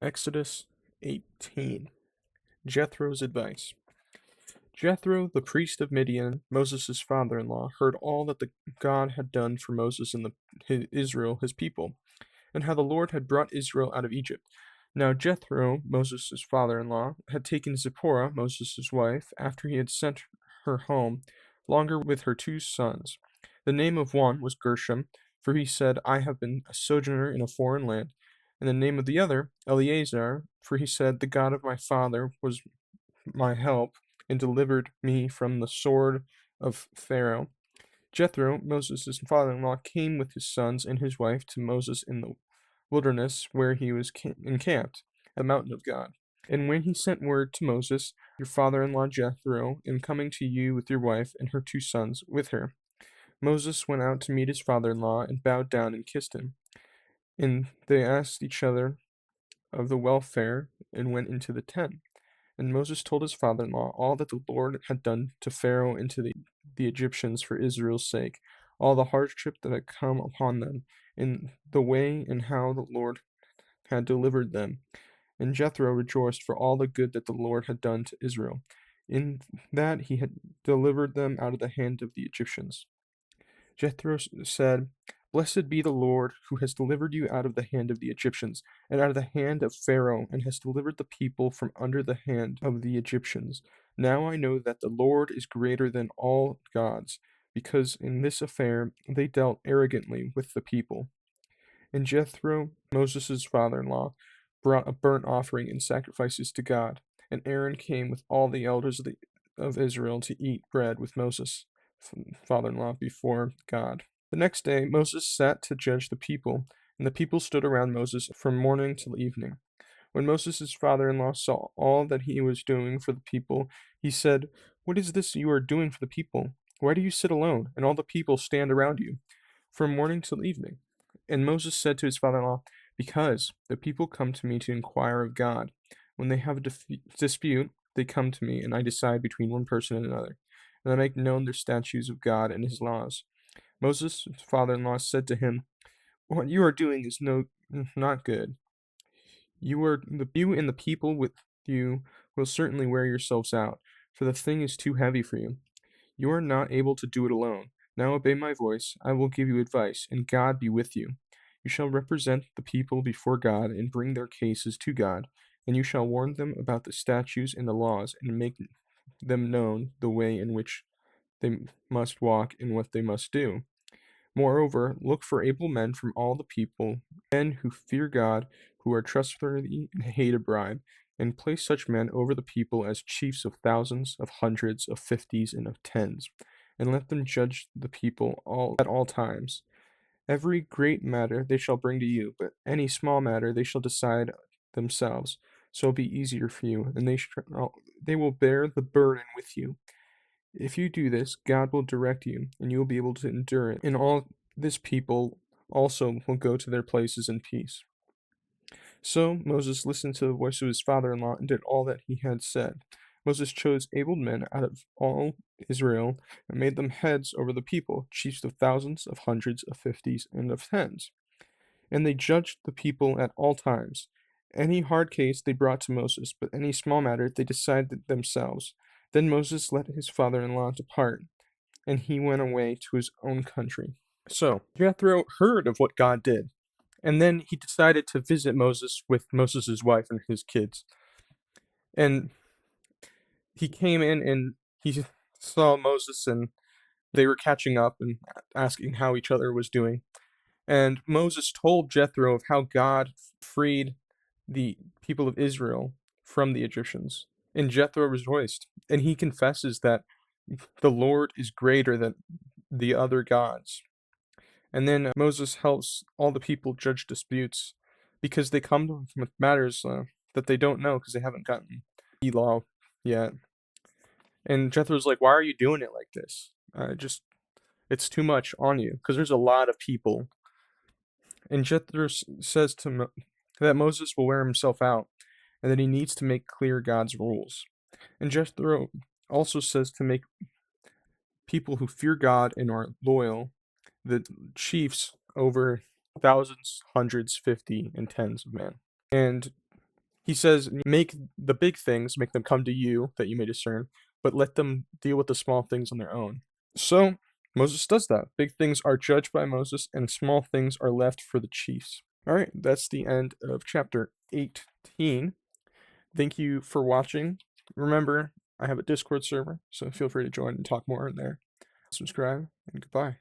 Exodus 18. Jethro's advice. Jethro, the priest of Midian, Moses' father-in-law, heard all that God had done for Moses and Israel, his people, and how the Lord had brought Israel out of Egypt. Now Jethro, Moses' father-in-law, had taken Zipporah, Moses' wife, after he had sent her home, longer with her 2 sons. The name of one was Gershom, for he said, I have been a sojourner in a foreign land. And the name of the other, Eleazar, for he said, the God of my father was my help, and delivered me from the sword of Pharaoh. Jethro, Moses' father-in-law, came with his sons and his wife to Moses in the wilderness where he was encamped, at the mountain of God. And when he sent word to Moses, your father-in-law Jethro, am coming to you with your wife and her 2 sons with her. Moses went out to meet his father-in-law and bowed down and kissed him. And they asked each other of the welfare and went into the tent. And Moses told his father-in-law all that the Lord had done to Pharaoh and to the Egyptians for Israel's sake, all the hardship that had come upon them, in the way and how the Lord had delivered them. And Jethro rejoiced for all the good that the Lord had done to Israel, in that he had delivered them out of the hand of the Egyptians. Jethro said, Blessed be the Lord, who has delivered you out of the hand of the Egyptians, and out of the hand of Pharaoh, and has delivered the people from under the hand of the Egyptians. Now I know that the Lord is greater than all gods, because in this affair they dealt arrogantly with the people. And Jethro, Moses' father-in-law, brought a burnt offering and sacrifices to God. And Aaron came with all the elders of Israel to eat bread with Moses' father-in-law before God. The next day Moses sat to judge the people, and the people stood around Moses from morning till evening. When Moses' father-in-law saw all that he was doing for the people, he said, What is this you are doing for the people? Why do you sit alone, and all the people stand around you, from morning till evening? And Moses said to his father-in-law, Because the people come to me to inquire of God. When they have a dispute, they come to me, and I decide between one person and another, and I make known the statutes of God and his laws. Moses' father-in-law said to him, What you are doing is not good. You and the people with you will certainly wear yourselves out, for the thing is too heavy for you. You are not able to do it alone. Now obey my voice. I will give you advice, and God be with you. You shall represent the people before God and bring their cases to God, and you shall warn them about the statutes and the laws, and make them known the way in which they must walk and what they must do. Moreover, look for able men from all the people, men who fear God, who are trustworthy and hate a bribe, and place such men over the people as chiefs of thousands, of hundreds, of fifties, and of tens, and let them judge the people at all times. Every great matter they shall bring to you, but any small matter they shall decide themselves. So it'll be easier for you, and they will bear the burden with you. If you do this, God will direct you, and you will be able to endure it. And all this people also will go to their places in peace. So Moses listened to the voice of his father-in-law and did all that he had said. Moses chose able men out of all Israel and made them heads over the people, chiefs of thousands, of hundreds, of fifties, and of tens. And they judged the people at all times. Any hard case they brought to Moses, but any small matter they decided themselves. Then Moses let his father-in-law depart, and he went away to his own country. So Jethro heard of what God did, and then he decided to visit Moses with Moses' wife and his kids. And he came in and he saw Moses, and they were catching up and asking how each other was doing. And Moses told Jethro of how God freed the people of Israel from the Egyptians. And Jethro rejoiced, and he confesses that the Lord is greater than the other gods. And then Moses helps all the people judge disputes because they come to him with matters that they don't know because they haven't gotten the law yet. And Jethro's like, "Why are you doing it like this? It's too much on you because there's a lot of people." And Jethro says that Moses will wear himself out and that he needs to make clear God's rules. And Jethro also says to make people who fear God and are loyal the chiefs over thousands, hundreds, 50, and tens of men. And He says, "Make the big things, make them come to you, that you may discern, but let them deal with the small things on their own." So, Moses does that. Big things are judged by Moses, and small things are left for the chiefs. Alright, that's the end of chapter 18. Thank you for watching. Remember, I have a Discord server, so feel free to join and talk more in there. Subscribe, and goodbye.